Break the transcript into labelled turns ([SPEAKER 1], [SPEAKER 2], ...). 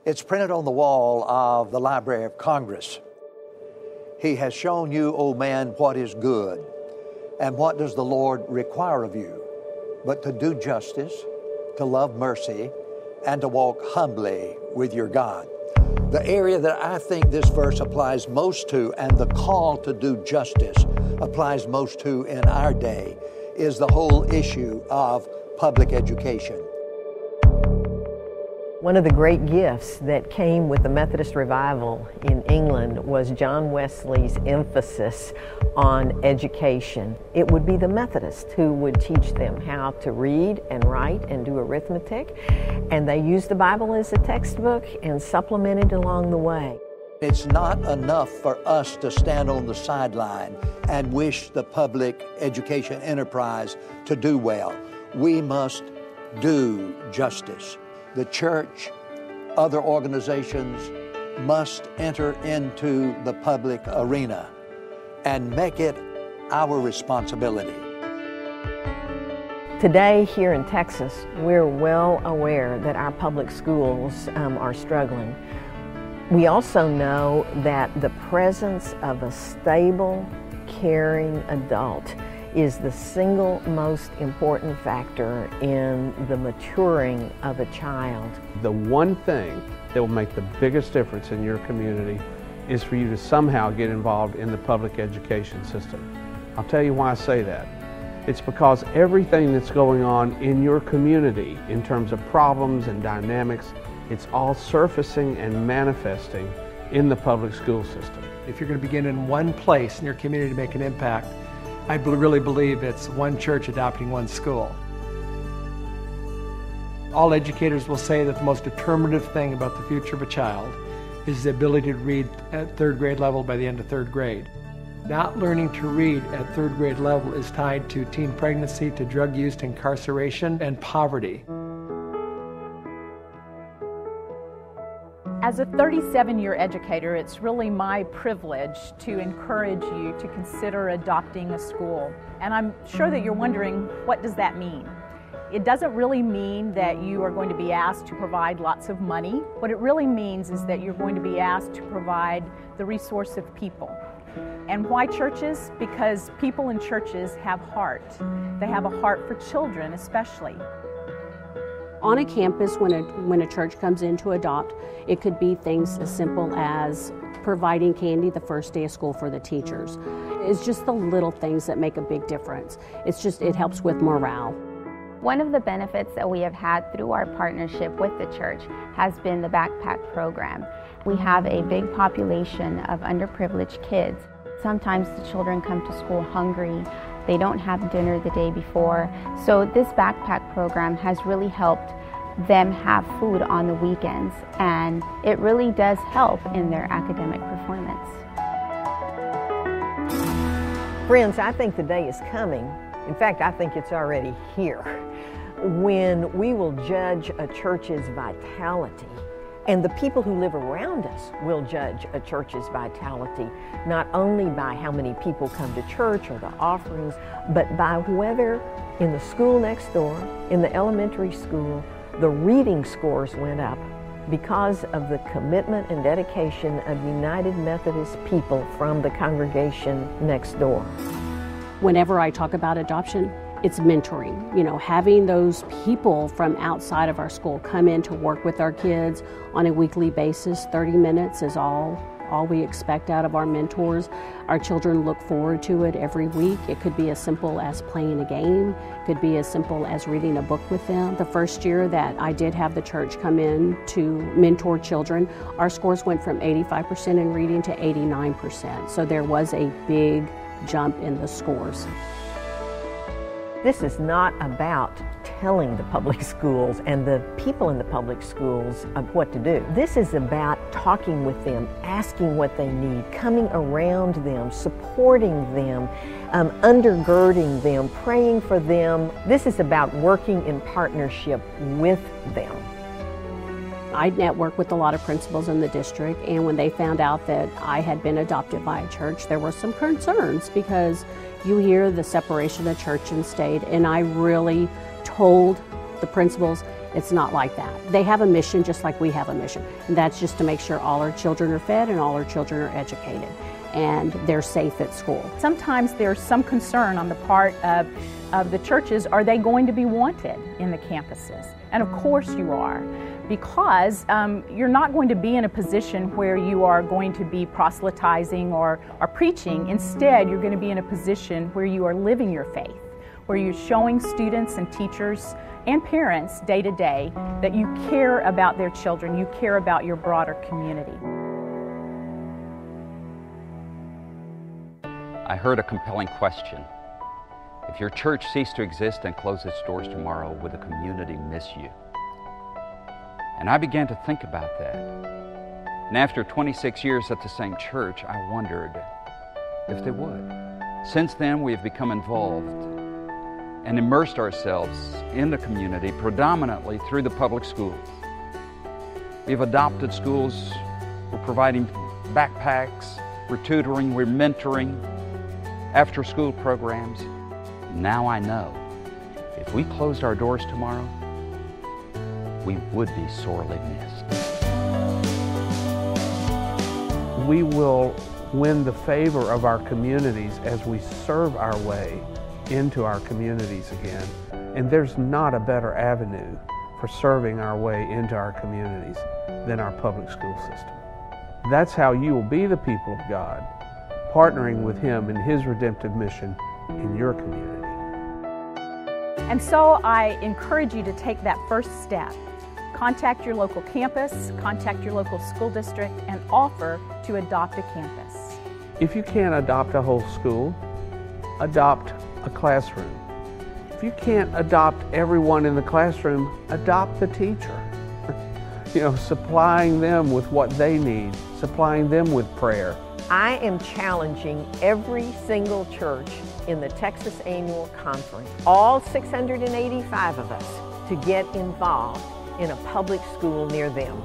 [SPEAKER 1] It's printed on the wall of the Library of Congress. He has shown you, O man, what is good. And what does the Lord require of you? But to do justice, to love mercy, and to walk humbly with your God. The area that I think this verse applies most to, and the call to do justice applies most to in our day, is the whole issue of public education.
[SPEAKER 2] One of the great gifts that came with the Methodist revival in England was John Wesley's emphasis on education. It would be the Methodists who would teach them how to read and write and do arithmetic, and they used the Bible as a textbook and supplemented along the way.
[SPEAKER 1] It's not enough for us to stand on the sideline and wish the public education enterprise to do well. We must do justice. The church, other organizations must enter into the public arena and make it our responsibility.
[SPEAKER 2] Today here in Texas, we're well aware that our public schools are struggling. We also know that the presence of a stable, caring adult is the single most important factor in the maturing of a child.
[SPEAKER 3] The one thing that will make the biggest difference in your community is for you to somehow get involved in the public education system. I'll tell you why I say that. It's because everything that's going on in your community in terms of problems and dynamics, it's all surfacing and manifesting in the public school system.
[SPEAKER 4] If you're going to begin in one place in your community to make an impact, I really believe it's one church adopting one school. All educators will say that the most determinative thing about the future of a child is the ability to read at third grade level by the end of third grade. Not learning to read at third grade level is tied to teen pregnancy, to drug use, to incarceration, and poverty.
[SPEAKER 5] As a 37-year educator, it's really my privilege to encourage you to consider adopting a school. And I'm sure that you're wondering, what does that mean? It doesn't really mean that you are going to be asked to provide lots of money. What it really means is that you're going to be asked to provide the resource of people. And why churches? Because people in churches have heart. They have a heart for children especially.
[SPEAKER 6] On a campus, when a church comes in to adopt, it could be things as simple as providing candy the first day of school for the teachers. It's just the little things that make a big difference. It helps with morale.
[SPEAKER 7] One of the benefits that we have had through our partnership with the church has been the backpack program. We have a big population of underprivileged kids. Sometimes the children come to school hungry. They don't have dinner the day before. So this backpack program has really helped them have food on the weekends, and it really does help in their academic performance.
[SPEAKER 2] Friends, I think the day is coming. In fact, I think it's already here, when we will judge a church's vitality, and the people who live around us will judge a church's vitality, not only by how many people come to church or the offerings, but by whether in the school next door, in the elementary school, the reading scores went up because of the commitment and dedication of United Methodist people from the congregation next door.
[SPEAKER 6] Whenever I talk about adoption, it's mentoring. Having those people from outside of our school come in to work with our kids on a weekly basis. 30 minutes is all we expect out of our mentors. Our children look forward to it every week. It could be as simple as playing a game. It could be as simple as reading a book with them. The first year that I did have the church come in to mentor children, our scores went from 85% in reading to 89%. So there was a big jump in the scores.
[SPEAKER 2] This is not about telling the public schools and the people in the public schools of what to do. This is about talking with them, asking what they need, coming around them, supporting them, undergirding them, praying for them. This is about working in partnership with them.
[SPEAKER 6] I networked with a lot of principals in the district, and when they found out that I had been adopted by a church, there were some concerns because you hear the separation of church and state, and I really told the principals, It's not like that. They have a mission just like we have a mission, and that's just to make sure all our children are fed and all our children are educated and they're safe at school.
[SPEAKER 5] Sometimes there's some concern on the part of the churches, are they going to be wanted in the campuses? And of course you are, because you're not going to be in a position where you are going to be proselytizing or preaching. Instead, you're going to be in a position where you are living your faith, where you're showing students and teachers and parents day to day that you care about their children, you care about your broader community.
[SPEAKER 8] I heard a compelling question. If your church ceased to exist and closed its doors tomorrow, would the community miss you? And I began to think about that. And after 26 years at the same church, I wondered if they would. Since then, we have become involved and immersed ourselves in the community predominantly through the public schools. We've adopted schools, we're providing backpacks, we're tutoring, we're mentoring, after-school programs. Now I know, if we closed our doors tomorrow, we would be sorely missed.
[SPEAKER 3] We will win the favor of our communities as we serve our way into our communities again. And there's not a better avenue for serving our way into our communities than our public school system. That's how you will be the people of God, partnering with Him in His redemptive mission in your community.
[SPEAKER 5] And so I encourage you to take that first step. Contact your local campus, contact your local school district, and offer to adopt a campus.
[SPEAKER 3] If you can't adopt a whole school, adopt a classroom. If you can't adopt everyone in the classroom, adopt the teacher. Supplying them with what they need, supplying them with prayer.
[SPEAKER 2] I am challenging every single church in the Texas Annual Conference, all 685 of us, to get involved in a public school near them.